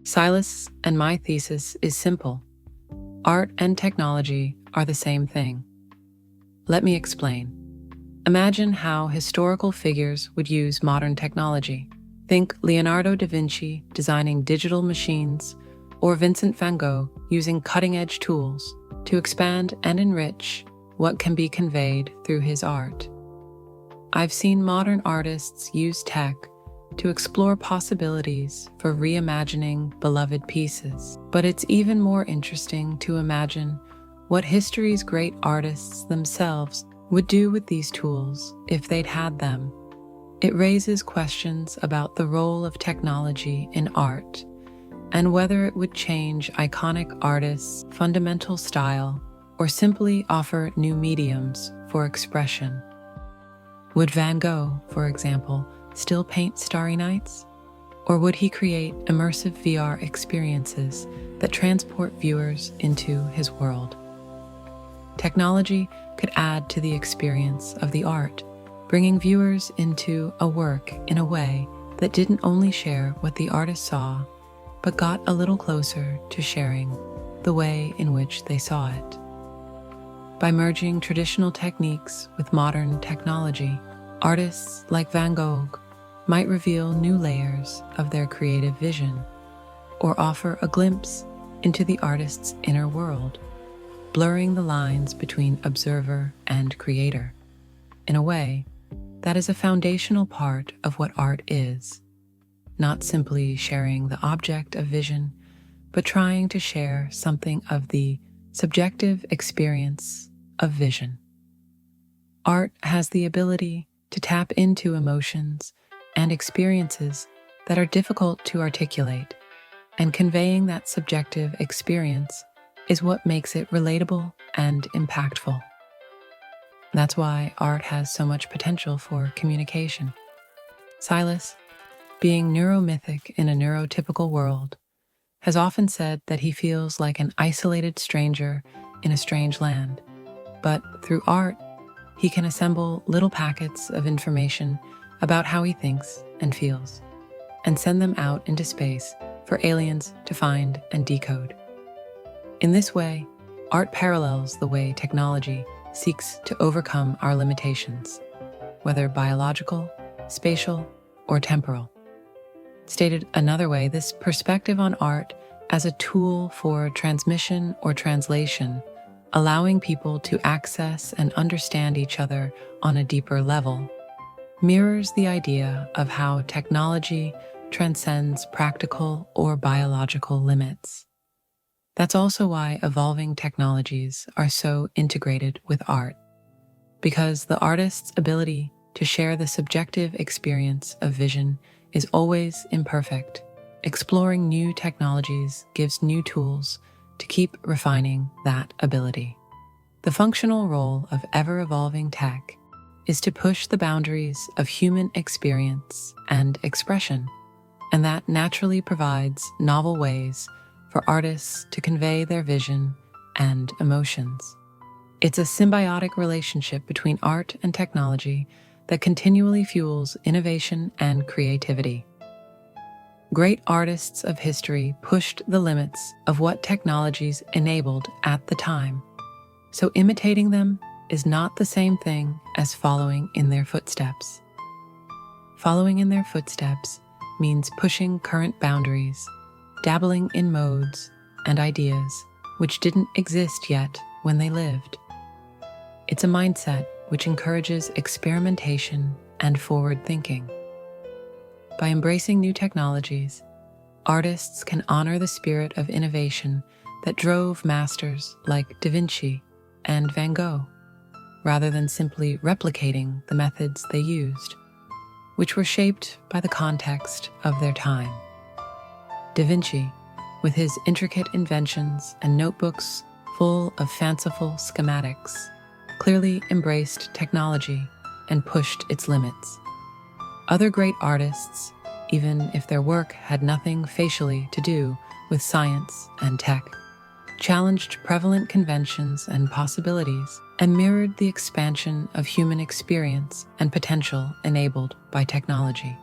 Silas and my thesis is simple. Art and technology are the same thing. Let me explain. Imagine how historical figures would use modern technology. Think Leonardo da Vinci designing digital machines, or Vincent van Gogh using cutting-edge tools to expand and enrich what can be conveyed through his art. I've seen modern artists use tech to explore possibilities for reimagining beloved pieces, but it's even more interesting to imagine what history's great artists themselves would do with these tools if they'd had them. It raises questions about the role of technology in art and whether it would change iconic artists' fundamental style or simply offer new mediums for expression. Would Van Gogh, for example, still paint starry nights? Or would he create immersive VR experiences that transport viewers into his world? Technology could add to the experience of the art, bringing viewers into a work in a way that didn't only share what the artist saw, but got a little closer to sharing the way in which they saw it. By merging traditional techniques with modern technology, artists like Van Gogh might reveal new layers of their creative vision or offer a glimpse into the artist's inner world, blurring the lines between observer and creator. In a way, that is a foundational part of what art is, not simply sharing the object of vision, but trying to share something of the subjective experience of vision. Art has the ability to tap into emotions and experiences that are difficult to articulate, and conveying that subjective experience is what makes it relatable and impactful. That's why art has so much potential for communication. Silas, being neuromythic in a neurotypical world, has often said that he feels like an isolated stranger in a strange land. But through art, he can assemble little packets of information about how he thinks and feels, and send them out into space for aliens to find and decode. In this way, art parallels the way technology seeks to overcome our limitations, whether biological, spatial, or temporal. Stated another way, this perspective on art as a tool for transmission or translation, allowing people to access and understand each other on a deeper level, mirrors the idea of how technology transcends practical or biological limits. That's also why evolving technologies are so integrated with art, because the artist's ability to share the subjective experience of vision is always imperfect. Exploring new technologies gives new tools to keep refining that ability. The functional role of ever-evolving tech is to push the boundaries of human experience and expression, and that naturally provides novel ways for artists to convey their vision and emotions. It's a symbiotic relationship between art and technology that continually fuels innovation and creativity. Great artists of history pushed the limits of what technologies enabled at the time, so imitating them is not the same thing as following in their footsteps. Following in their footsteps means pushing current boundaries, dabbling in modes and ideas which didn't exist yet when they lived. It's a mindset which encourages experimentation and forward thinking. By embracing new technologies, artists can honor the spirit of innovation that drove masters like Da Vinci and Van Gogh, rather than simply replicating the methods they used, which were shaped by the context of their time. Da Vinci, with his intricate inventions and notebooks full of fanciful schematics, clearly embraced technology and pushed its limits. Other great artists, even if their work had nothing facially to do with science and tech, challenged prevalent conventions and possibilities and mirrored the expansion of human experience and potential enabled by technology.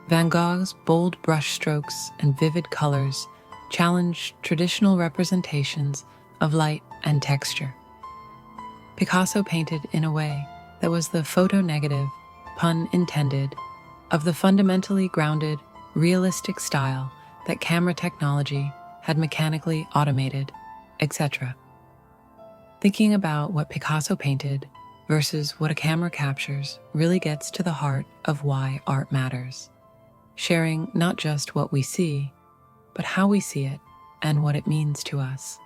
Van Gogh's bold brushstrokes and vivid colors challenged traditional representations of light and texture. Picasso painted in a way that was the photo-negative, pun intended, of the fundamentally grounded, realistic style that camera technology had mechanically automated, etc. Thinking about what Picasso painted versus what a camera captures really gets to the heart of why art matters, sharing not just what we see, but how we see it and what it means to us.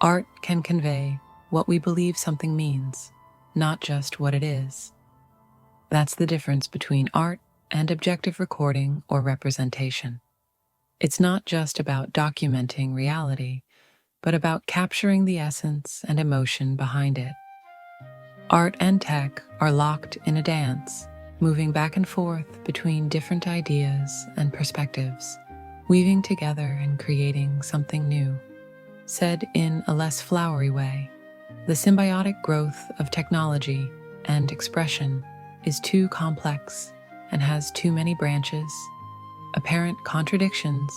Art can convey what we believe something means, not just what it is. That's the difference between art and objective recording or representation. It's not just about documenting reality, but about capturing the essence and emotion behind it. Art and tech are locked in a dance, moving back and forth between different ideas and perspectives, weaving together and creating something new. Said in a less flowery way, the symbiotic growth of technology and expression is too complex and has too many branches, apparent contradictions,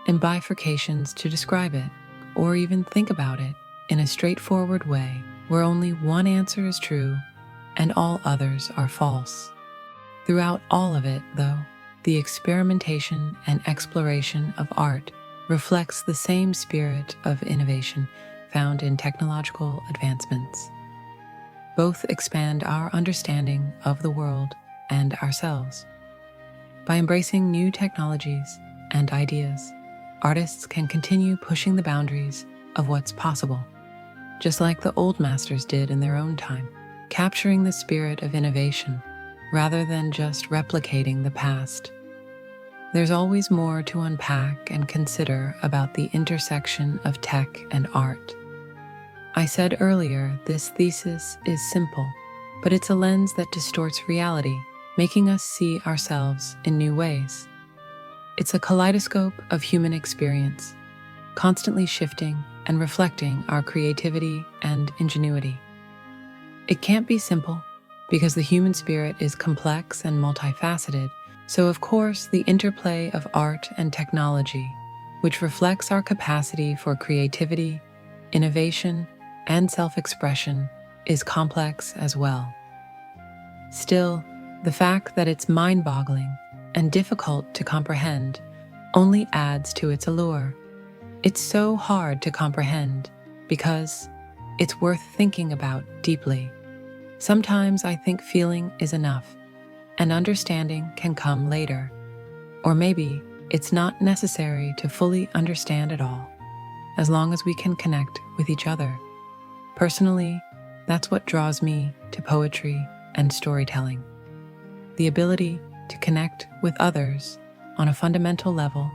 and bifurcations to describe it, or even think about it in a straightforward way where only one answer is true and all others are false. Throughout all of it, though, the experimentation and exploration of art reflects the same spirit of innovation found in technological advancements. Both expand our understanding of the world and ourselves. By embracing new technologies and ideas, artists can continue pushing the boundaries of what's possible, just like the old masters did in their own time, capturing the spirit of innovation rather than just replicating the past. There's always more to unpack and consider about the intersection of tech and art. I said earlier, this thesis is simple, but it's a lens that distorts reality, making us see ourselves in new ways. It's a kaleidoscope of human experience, constantly shifting and reflecting our creativity and ingenuity. It can't be simple because the human spirit is complex and multifaceted, so of course the interplay of art and technology, which reflects our capacity for creativity, innovation, and self-expression, is complex as well. Still, the fact that it's mind-boggling and difficult to comprehend only adds to its allure. It's so hard to comprehend because it's worth thinking about deeply. Sometimes I think feeling is enough, and understanding can come later. Or maybe it's not necessary to fully understand it all, as long as we can connect with each other. Personally, that's what draws me to poetry and storytelling. The ability to connect with others on a fundamental level,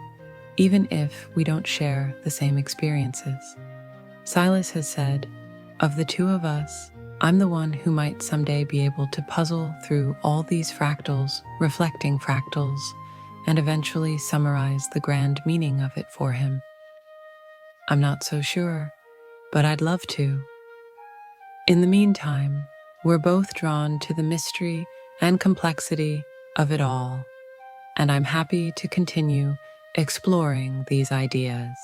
even if we don't share the same experiences. Silas has said, "Of the two of us, I'm the one who might someday be able to puzzle through all these fractals, reflecting fractals, and eventually summarize the grand meaning of it for him. I'm not so sure, but I'd love to." In the meantime, we're both drawn to the mystery and complexity of it all, and I'm happy to continue exploring these ideas.